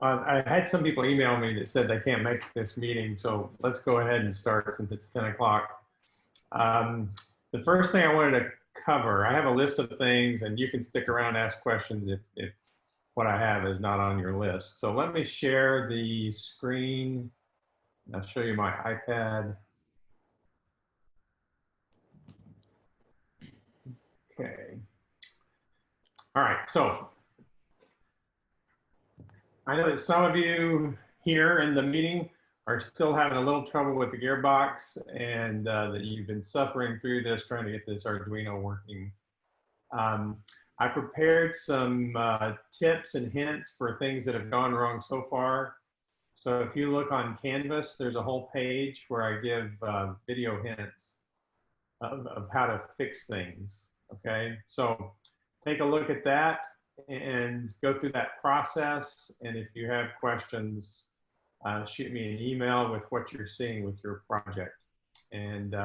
I had some people email me that said they can't make this meeting, so let's go ahead and start since it's 10 o'clock. The first thing I wanted to cover, I have a list of things, and you can stick around and ask questions if what I have is not on your list. So let me share the screen. I'll show you my iPad. Okay. All right, so I know that some of you here in the meeting are still having a little trouble with the gearbox, and that you've been suffering through this, trying to get this Arduino working. I prepared some tips and hints for things that have gone wrong so far. So if you look on Canvas, there's a whole page where I give video hints of how to fix things, okay? So take a look at that and go through that process. And if you have questions, shoot me an email with what you're seeing with your project. And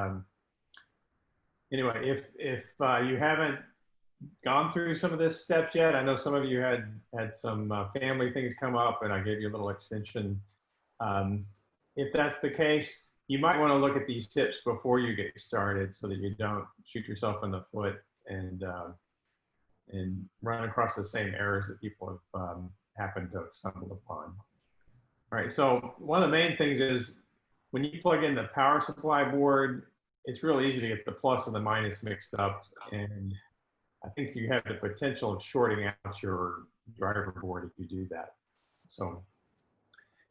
anyway, if you haven't gone through some of this steps yet, I know some of you had some family things come up, and I gave you a little extension. If that's the case, you might want to look at these tips before you get started so that you don't shoot yourself in the foot and run across the same errors that people have happened to have stumbled upon. All right, so one of the main things is when you plug in the power supply board, it's real easy to get the plus and the minus mixed up, and I think you have the potential of shorting out your driver board if you do that. So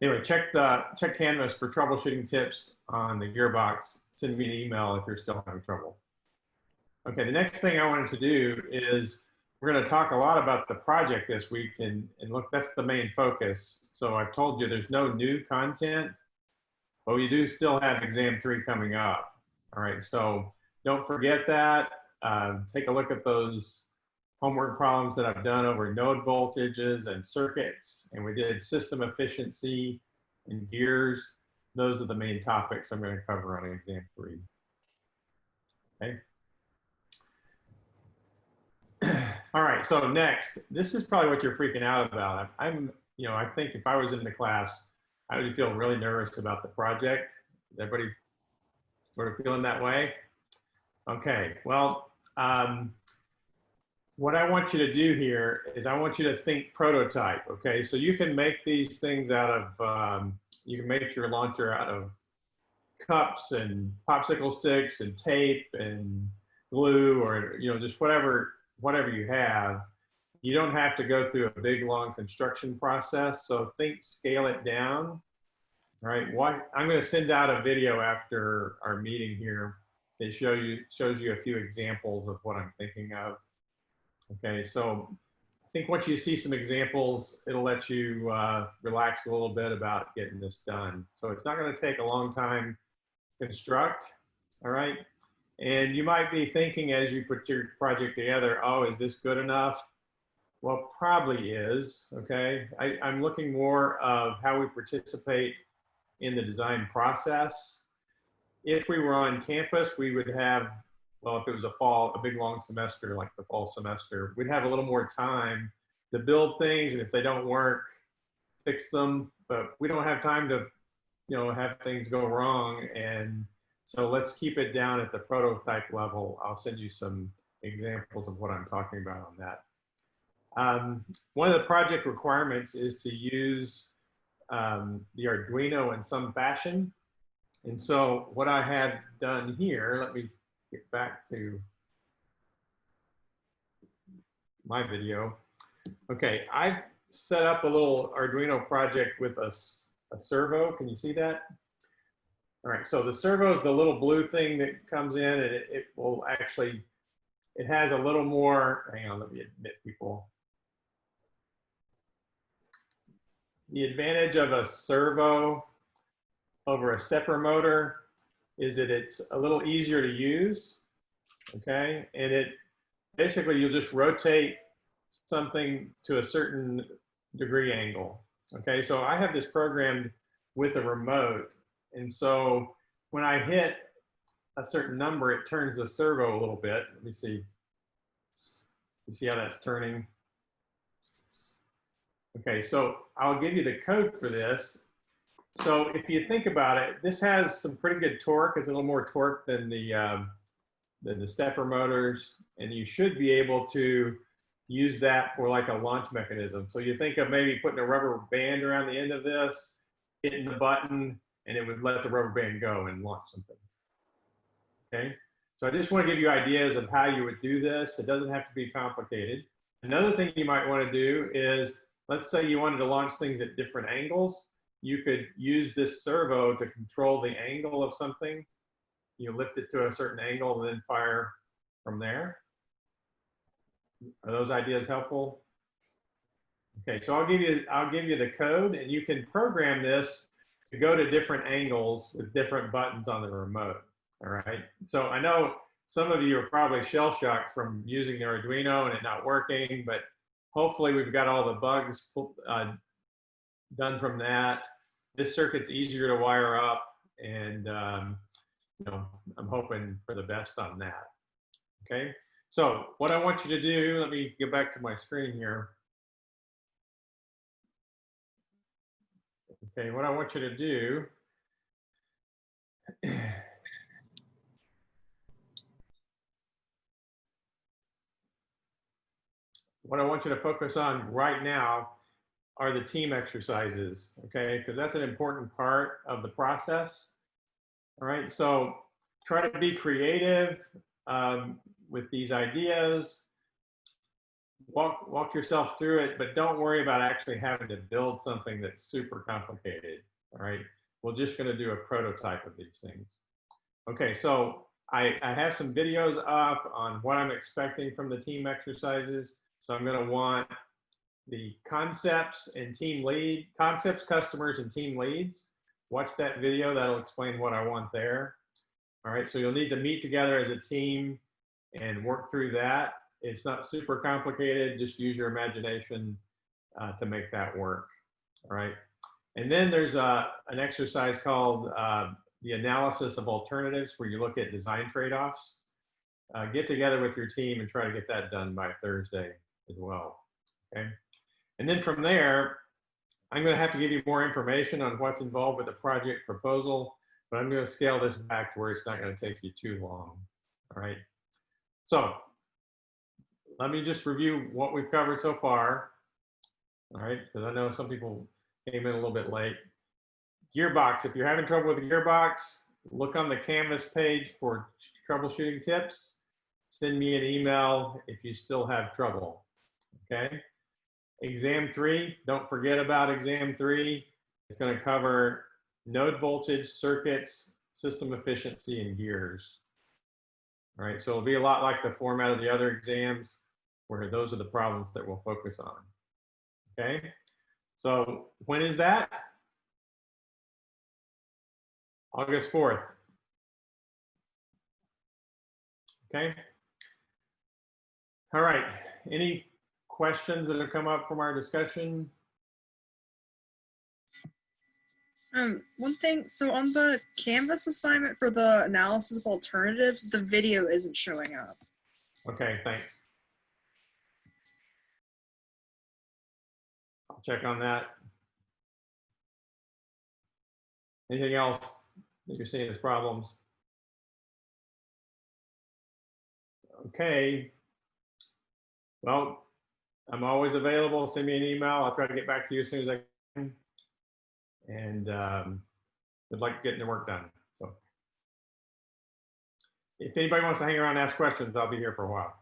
anyway, check Canvas for troubleshooting tips on the gearbox. Send me an email if you're still having trouble. Okay, the next thing I wanted to do is we're going to talk a lot about the project this week, and look, that's the main focus. So I've told you there's no new content, but we do still have exam 3 coming up. All right, so don't forget that. Take a look at those homework problems that I've done over node voltages and circuits, and we did system efficiency and gears. Those are the main topics I'm going to cover on exam 3. Okay. All right, so next, this is probably what you're freaking out about. I think if I was in the class, I would feel really nervous about the project. Is everybody sort of feeling that way? Okay, well, what I want you to do here is I want you to think prototype, okay? So you can make these things out of, you can make your launcher out of cups and popsicle sticks and tape and glue, or just whatever you have. You don't have to go through a big long construction process. So think scale it down. All right, I'm going to send out a video after our meeting here that shows you a few examples of what I'm thinking of. Okay, so I think once you see some examples, it'll let you relax a little bit about getting this done. So it's not going to take a long time to construct, all right? And you might be thinking as you put your project together, oh, is this good enough? Well, probably is, okay? I'm looking more of how we participate in the design process. If we were on campus, we would have, well, if it was a big long semester, like the fall semester, we'd have a little more time to build things, and if they don't work, fix them. But we don't have time to, have things go wrong. And so let's keep it down at the prototype level. I'll send you some examples of what I'm talking about on that. One of the project requirements is to use the Arduino in some fashion. And so what I have done here, let me get back to my video. Okay, I've set up a little Arduino project with a servo. Can you see that? All right, so the servo is the little blue thing that comes in, and it will actually, it has a little more, hang on, let me admit people. The advantage of a servo over a stepper motor is that it's a little easier to use, okay? And it basically, you'll just rotate something to a certain degree angle, okay? So I have this programmed with a remote, and so when I hit a certain number, it turns the servo a little bit. Let me see. You see how that's turning? Okay, so I'll give you the code for this. So if you think about it, this has some pretty good torque. It's a little more torque than the stepper motors, and you should be able to use that for like a launch mechanism. So you think of maybe putting a rubber band around the end of this, hitting the button, and it would let the rubber band go and launch something. Okay, so I just want to give you ideas of how you would do this. It doesn't have to be complicated. Another thing you might want to do is, let's say you wanted to launch things at different angles. You could use this servo to control the angle of something. You lift it to a certain angle and then fire from there. Are those ideas helpful? Okay, so I'll give you the code, and you can program this to go to different angles with different buttons on the remote. All right. So I know some of you are probably shell shocked from using the Arduino and it not working, but hopefully we've got all the bugs done from that. This circuit's easier to wire up, and you know, I'm hoping for the best on that. Okay. So what I want you to do, let me get back to my screen here. Okay, what I want you to do what I want you to focus on right now are the team exercises, okay? Because that's an important part of the process. All right, so try to be creative with these ideas. Walk yourself through it, but don't worry about actually having to build something that's super complicated. All right, we're just going to do a prototype of these things. Okay, so I have some videos up on what I'm expecting from the team exercises. So I'm going to want the concepts, customers, and team leads. Watch that video. That'll explain what I want there. All right, so you'll need to meet together as a team and work through that. It's not super complicated. Just use your imagination to make that work. All right. And then there's an exercise called the analysis of alternatives, where you look at design trade-offs. Get together with your team and try to get that done by Thursday as well. Okay. And then from there, I'm going to have to give you more information on what's involved with the project proposal, but I'm going to scale this back to where it's not going to take you too long. All right. So let me just review what we've covered so far. All right, because I know some people came in a little bit late. Gearbox, if you're having trouble with the gearbox, look on the Canvas page for troubleshooting tips. Send me an email if you still have trouble, okay? Exam 3, don't forget about exam 3. It's going to cover node voltage, circuits, system efficiency, and gears. All right, so it'll be a lot like the format of the other exams, where those are the problems that we'll focus on. Okay, so when is that? August 4th. Okay. All right, any questions that have come up from our discussion? One thing, so on the Canvas assignment for the analysis of alternatives, the video isn't showing up. Okay, thanks. I'll check on that. Anything else that you're seeing as problems? Okay. Well, I'm always available. Send me an email. I'll try to get back to you as soon as I can. And good luck getting the work done. So if anybody wants to hang around and ask questions, I'll be here for a while.